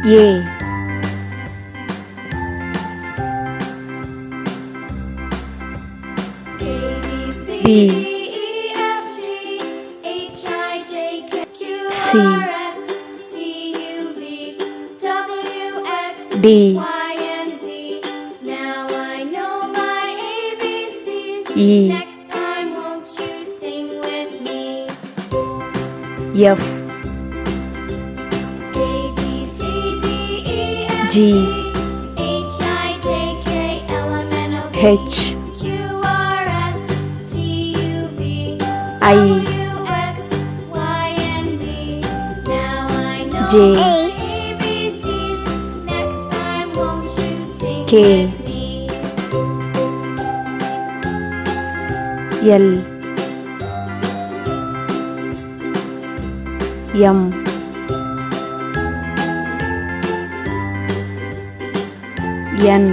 A, B, C, D, E, F, G, H, I, J, K, L, M, N,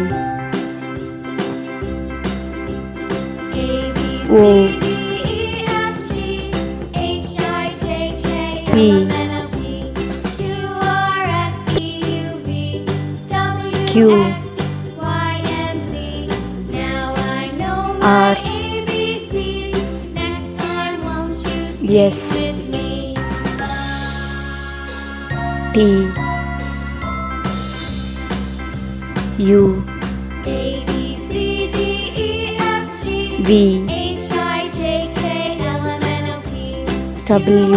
O, P, Q, R, S, T, U, V, W,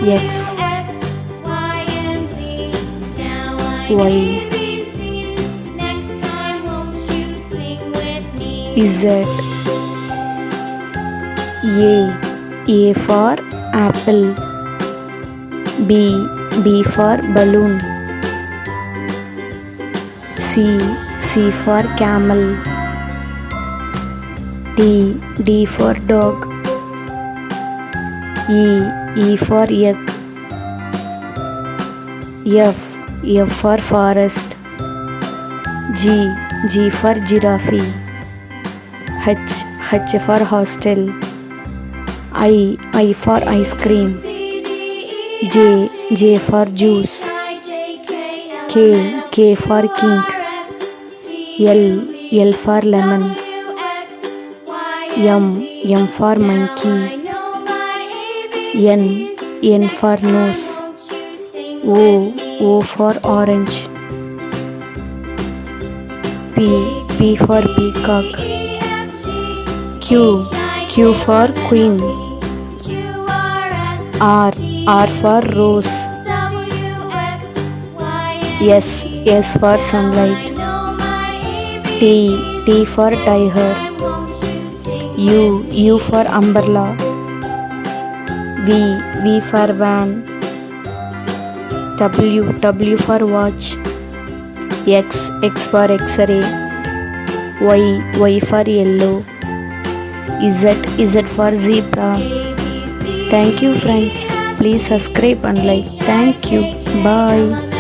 X, Y, Z, A for apple, B for balloon, C for camel, D for dog, E for egg, F for forest, G for giraffe, H for hostel, I for ice cream, J for juice, K for king, L for lemon, M for monkey, N for nose, O for orange, P for peacock, Q for queen, R for rose, S for sunlight, T for tiger, U for umbrella, V for van, W for watch, X for x-ray, Y for yellow, Z for zebra. Thank you friends. Please subscribe and like. Thank you. Bye.